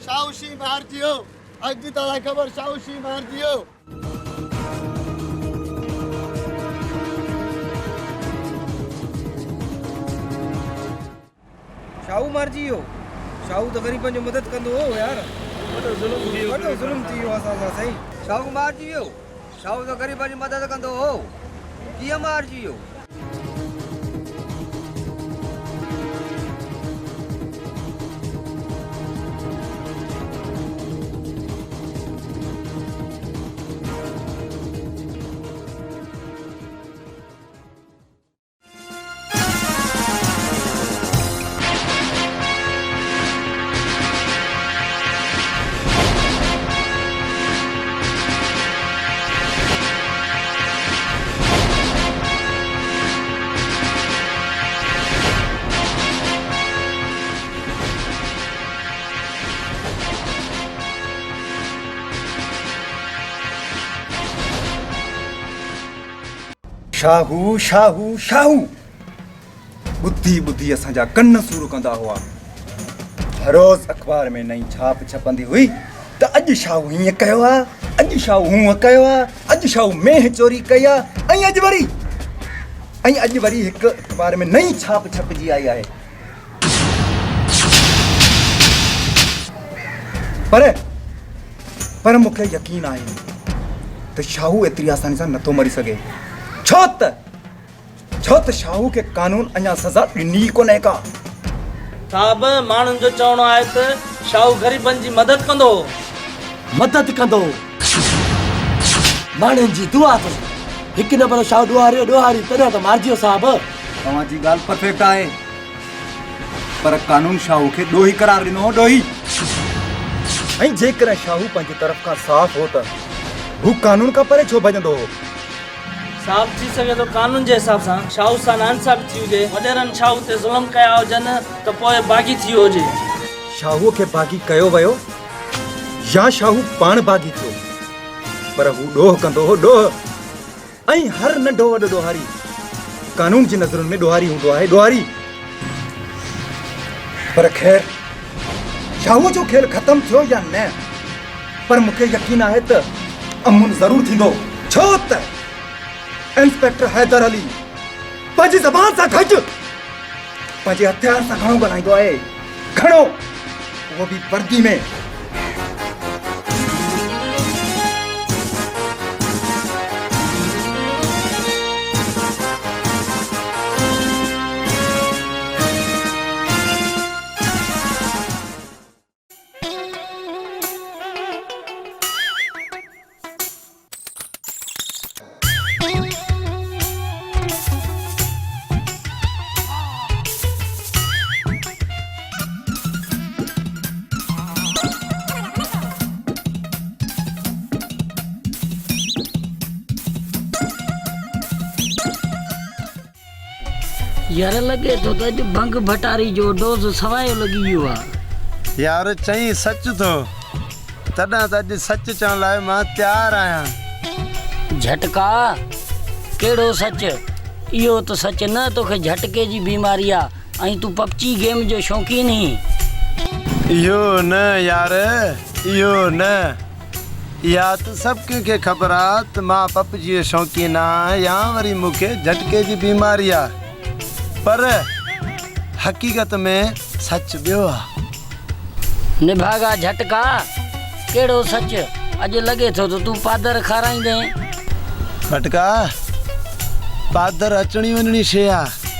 शाउशी मार दियो अजी ताला खबर शाउशी मार दियो शाहू मार जियो शाहू तो गरीबन जो मदद कंदो हो यार वडो जुल्म थियो असा सही शाहू मार जियो शाहू तो गरीबन जी मदद कंदो हो किया मार जियो शाहू शाहू शाहू बुद्धि बुद्धि असांजा कन्न सूर कंदा हुआ हर रोज़ अखबार में नई छाप छपंदी हुई त अॼु शाहू हीअं कयो आहे अॼु शाहू हूअं कयो आहे अॼु शाहू मेंह चोरी कई आहे ऐं अॼु वरी हिकु अखबार में नई छाप छपजी आई आहे पर मूंखे यकीन आहे त शाहू एतिरी आसानी सां नथो मरी सघे छो त शाहू के कानून अञा सज़ा ॾिनी कोन्हे का साहब माण्हुनि जो चवणो आहे त शाहू ग़रीबनि जी मदद कंदो माण्हुनि जी दुआ अथसि हिकु न पर शाहू ॾोहारी तॾहिं त मारिजियो साहब तव्हांजी ॻाल्हि परफेक्ट आहे पर कानून शाहू खे ॾोही करार ॾिनो हो ॾोही ऐं जेकॾहिं शाहू पंहिंजी तरफ़ खां साफ़ हो त हू कानून खां परे छो भॼंदो हो साहब थी सके तो कानून जे हिसाब सां शाहू सां नाइंसाफ़ी थी हुजे वॾेरनि शाहू ते ज़ुल्म कया हुजनि त पोइ बाग़ी थी हुजे शाहूअ खे बाग़ी कयो वियो या शाहू पाण बाग़ी थियो पर हू ॾोह कंदो हो ॾोह ऐं हर नंढो वॾो ॾोहारी कानून जी नज़रुनि में ॾोहारी हूंदो आहे ॾोहारी पर ख़ैर शाहूअ जो खेल ख़तमु थियो या न पर मूंखे यकीन आहे त अमुन ज़रूरु थींदो छो त इंस्पेक्टर हैदर अली पंहिंजी ज़बान सां गॾु पंहिंजे हथियार सां घणो ॻाल्हाईंदो आहे घणो उहो बि वर्दी में यार लगे तो अज भंग भटारी जो डोज सवायो लगी वियो आहे यार चई सच थो तॾहिं त अॼु सच चवण लाइ मां तयार आहियां झटका केड़ो सच इहो तो सच न तोखे झटके जी बीमारी आहे ऐं तू पबजी गेम जो शौकीन ही इहो न यार इहो न इहा त सभु कंहिंखे ख़बर आहे त मां पबजी जो शौकीन आहियां या वरी मूंखे झटके जी बीमारी आहे पर हक़ीक़त में सच ॿियो आहे निभागा झटका केड़ो सच अॼु लॻे थो त तूं पादर खाराईंदे भटका पादर अचणी वञणी शइ आहे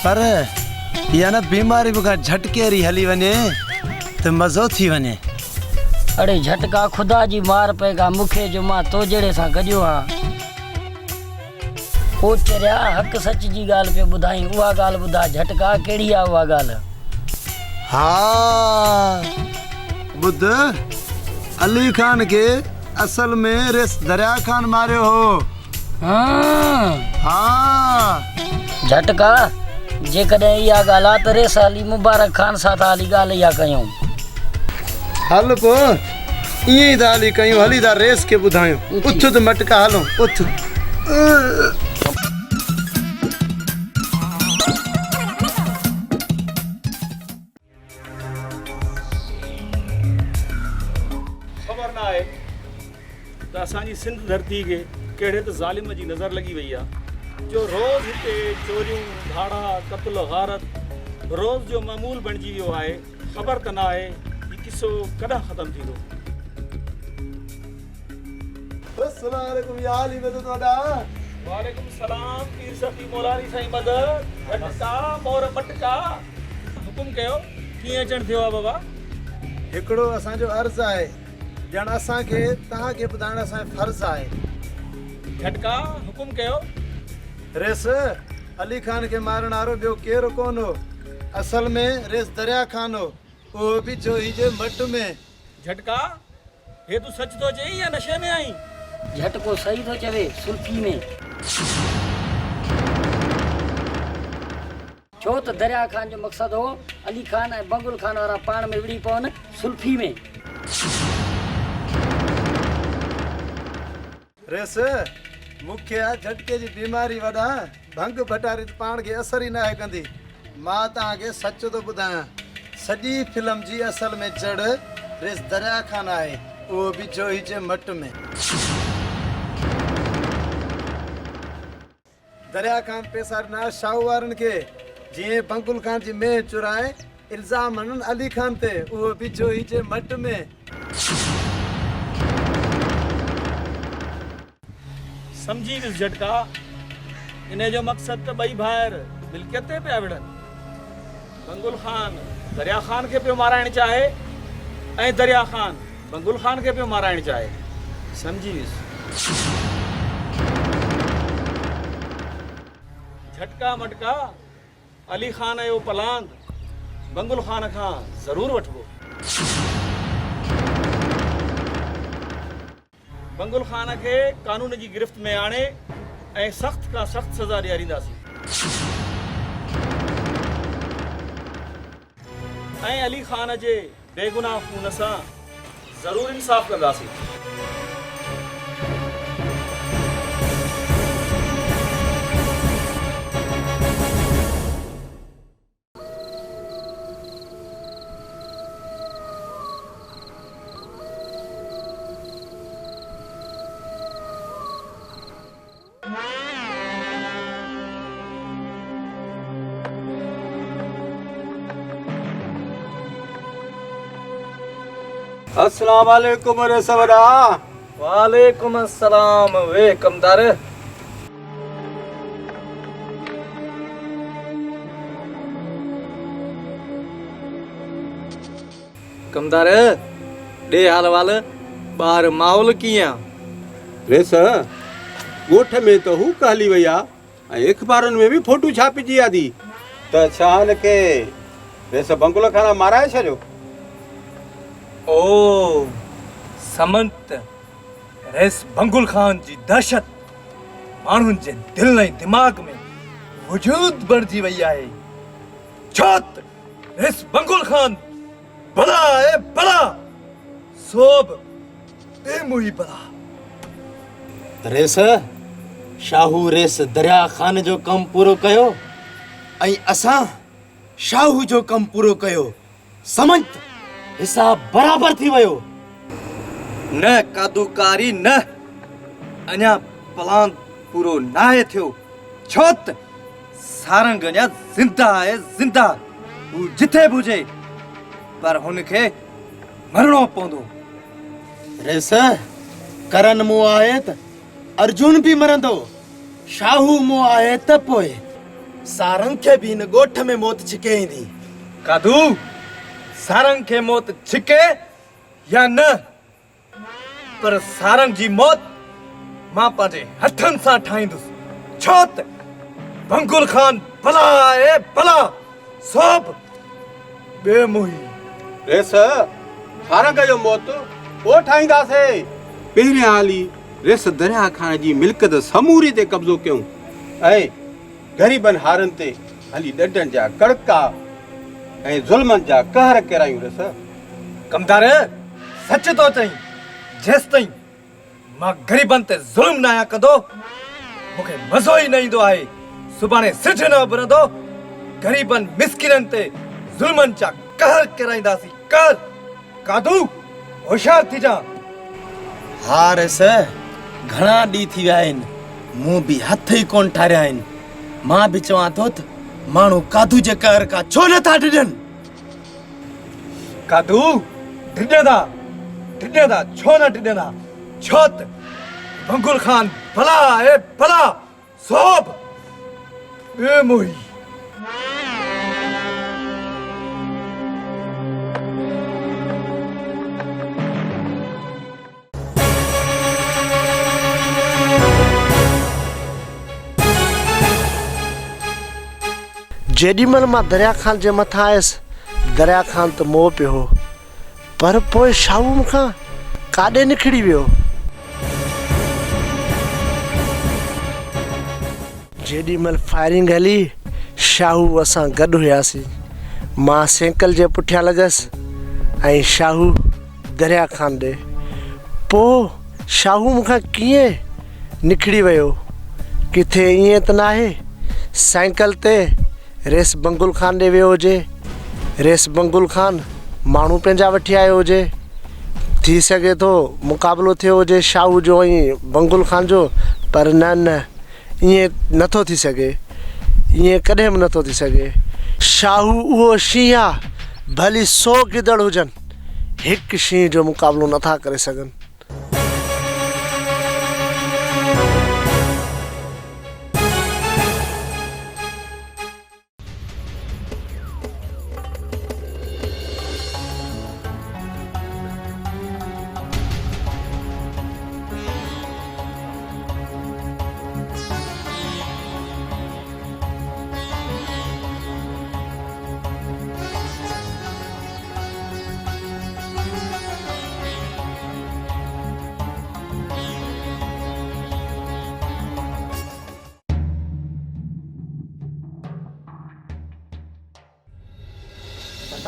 पर इहा न बीमारी मूंखां झटकेरी हली वञे त मज़ो थी वञे अड़े झटका खुदा जी मार पएगा मूंखे जो मां तो जहिड़े सां गॾियो आहियां ओ चरिया हक़ सच जी ॻाल्हि पे ॿुधाई, उहा ॻाल्हि ॿुधा झटका कहिड़ी आहे उहा ॻाल्हि? हाँ बुद्ध, अली खान के असल में रेस दरिया खान मारियो हो। हाँ झटका जेकॾहिं इहा ॻाल्हि आहे त रेस अली मुबारक खान सां त हाली ॻाल्हि इहा कयूं। हल पो ईअं ई त हली कयूं, हली था रेस खे ॿुधायूं। उथ त मटका हलो उथ। ख़बर ना आहे त असांजी सिंध धरती खे कहिड़े त ज़ालिम जी नज़र लॻी वई आहे जो रोज़ हिते चोरियूं धाड़ा क़त्ल गारत रोज़ जो मामूल बणिजी वियो आहे। ख़बर त न आहे हीउ किसो कॾहिं ख़तमु थींदो। अस्सलाम वालेकुम या अली मदद वॾा। वालेकुम सलाम पीर सफ़ी मौलानी साईं मदद। झटका मोर मटका हुकुम कयो, कीअं अचणु थियो आहे बाबा? हिकिड़ो असांजो अर्ज़ु आहे, ॼण असांखे तव्हांखे ॿुधाइण असांजो फर्ज़ु आहे। झटका हुकुम कयो। रेस अली खान के मारण वारो ॿियो केरु कोन हो, असल में रेस दरिया खान हो, उहो बि जोही जे मट में। झटका हे तूं सच थो चई या नशे में आई? झटको सही थो चवे, सुल्फी में। छो त दरिया खान जो मक़सदु हो अली खान ऐं बंगुल खान वारा पाण में विड़ी पवनि सुल्फी में। रेस मूंखे आहे झटके जी बीमारी वॾा, भंग भटारी त पाण खे असर ई न आहे कंदी। मां तव्हांखे सच थो ॿुधायां, सॼी फिल्म जी असल में जड़ रेस दरिया खान आहे, उहो बि जोही जे मट में। दरिया खान पैसा ॾिना शाहू वारनि खे, जीअं बंगुल खान जी मेंह चुराए इल्ज़ाम हणनि अली खान ते, उहो बि जोही जे मट में। समझी वियुसि झटका, इन जो मक़सदु त ॿई भाइर मिल्कियत ते पिया विढ़नि। बंगुल खान दरिया खान खे पियो माराइणु चाहे ऐं दरिया खान बंगुल खान खे पियो माराइणु चाहे। समझी वियुसि। झटका मटका अली खान जो पलांद बंगुल खान खां ज़रूरु वठिबो। बंगुल खान खे कानून जी गिरफ़्त में आणे ऐं सख़्त खां सख़्त सज़ा ॾियारींदासीं ऐं अली खान जे बेगुनाह खून सां ज़रूरु इंसाफ़ कंदासीं। अस्सलाम वालेकुम रे सवड़ा। वालेकुम अस्सलाम। वे कमदार कमदार ॾे हाल वाल, ॿाहिरि माहौल कीअं? रेस ॻोठ में त हू हली वई आहे ऐं अख़बारुनि में बि फोटू छापिजी आहे थी त छा हिनखे रेस बंगुल खान माराए छॾियो? ओ समंत रेस बंगुल खान जी दहशत माण्हुनि जे दिल ऐं दिमाग़ में वजूद बणिजी वई आहे। छो त रेस बंगुल खान भला आहे भला, सोब बेमुही भला। रेस शाहू रेस दरिया खान जो कमु पूरो कयो ऐं असां शाहू जो कमु पूरो कयो। समझ हिसाब बराबर थी वियो। न कादूकारी न, अञा प्लान पूरो नाहे थियो। छो त सारंग अञा ज़िंदा आहे, ज़िंदा। हू जिथे बि हुजे पर हुनखे मरणो पवंदो। रेस करन मूं आहे त अर्जुन बि मरंदो, शाहू मूं आहे त पोइ सारंग खे बि हिन ॻोठ में मौत छिके ईंदी। कादू सारंग खे मौत छिके या न, पर सारंग जी मौत मां पंहिंजे हथनि सां ठाहींदुसि। छोत बंगुल खान भला है भला सब बेमुही रेस सारा का जो मौत वो ठाहींदासे पहिरियां हाली रेस दरिया खान जी मिल्कियत समूरी ते कब्ज़ो कयूं ऐं ग़रीबनि हारनि ते हली ॾंडनि जा कड़का ऐं ज़ुल्मनि जा कहर किरायूं रेस। कमदार सच तो चई जेस ताईं मां ग़रीबनि ते ज़ुल्म न आहियां कंदो मूंखे मज़ो ई न ईंदो आहे। सुभाणे सिज न उभरंदो ग़रीबनि मिस्किननि ते ज़ुल्मनि जा कहर किराईंदासीं। कर कादू होशियार थी जा। हा रेस घणा ॾींहं थी विया आहिनि मूं बि हथ ई कोन ठारिया आहिनि। मां बि चवां थो त माण्हू कादू जे कहर खां छो नथा डिॼनि। कादू डिॼंदा छो न डिॼंदा छो त बंगुल खान भला है भला सब बेमुही। जेॾीमहिल मां दरिया खान जे मथां आयुसि दरिया खान त मोह पियो हो पर पोइ शाहू मूंखां काॾे निकिरी वियो। जेॾीमहिल फायरिंग हली शाहू असां गॾु हुयासीं। मां साइकिल जे पुठियां लॻसि ऐं शाहू दरिया खान ॾे। पोइ शाहू मूंखां कीअं निकिरी वियो किथे ईअं त न आहे साइकिल ते रेस बंगुल खान ॾे वियो हुजे। रेस बंगुल खान माण्हू पंहिंजा वठी आयो हुजे। थी सघे थो मुक़ाबिलो थियो हुजे शाहू जो ऐं बंगुल खान जो पर न ईअं नथो थी सघे। ईअं कॾहिं बि नथो थी सघे। शाहू उहो शींहुं आहे भली 100 गिदड़ हुजनि हिकु शींहुं जो मुक़ाबिलो नथा करे सघनि।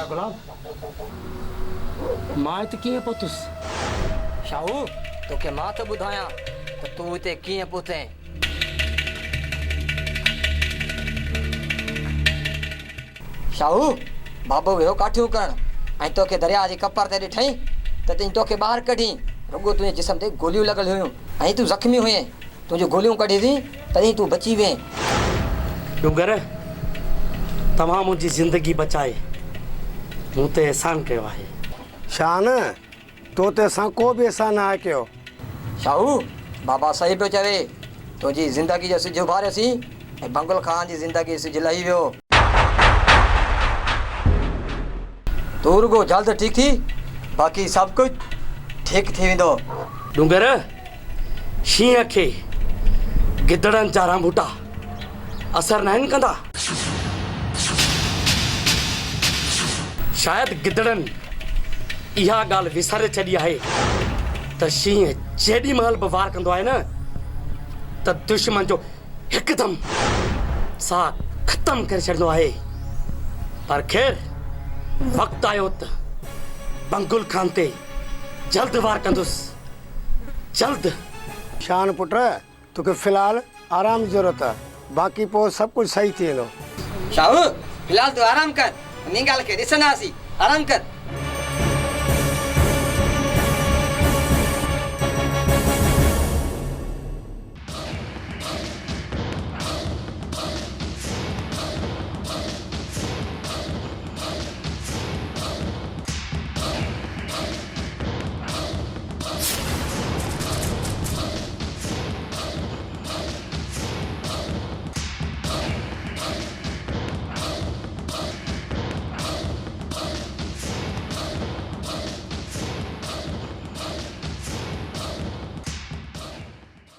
गुलाब मां हिते कीअं पहुतुस? शाहू तोखे मां त ॿुधायां त तूं हिते कीअं पहुते। शाहू बाबो वियो काठियूं करण ऐं तोखे दरिया जी कपर ते ॾिठई त चई तोखे ॿाहिरि कढी रुॻो तुंहिंजे जिस्म ते गोलियूं लॻल हुयूं ऐं तूं ज़ख़्मी हुए। तुंहिंजूं गोलियूं कढी थी तॾहिं तूं बची वएं। डूंगर तव्हां मुंहिंजी ज़िंदगी बचाए मूं ते एहसान कयो आहे। शान तो ते असां को बि एहसान न कयो। शाहू बाबा सही पियो चवे तुंहिंजी ज़िंदगी जो सिज उभारियोसीं ऐं बंगुल खान जी ज़िंदगी सिज लही वियो। तूं रुॻो जल्द ठीकु थी बाक़ी सभु कुझु ठीकु थी वेंदो। डूंगर शींहं खे गिदड़नि जा रांबूटा असर न आहिनि कंदा। शायदि गिदड़नि इहा ॻाल्हि विसारे छॾी आहे त शींहं जेॾी महिल बि वार कंदो आहे न त दुश्मन जो हिकदमि साह ख़तमु करे छॾींदो आहे। पर ख़ैर वक़्तु आयो त बंगुल खान ते जल्द वार कंदुसि जल्द। शान पुट तोखे फ़िलहाल आराम जी ज़रूरत आहे बाक़ी पोइ सभु कुझु सही थी वेंदो। शाहू फ़िलहाल तूं आराम कर इन ॻाल्हि खे ॾिसंदासीं। आराम कर।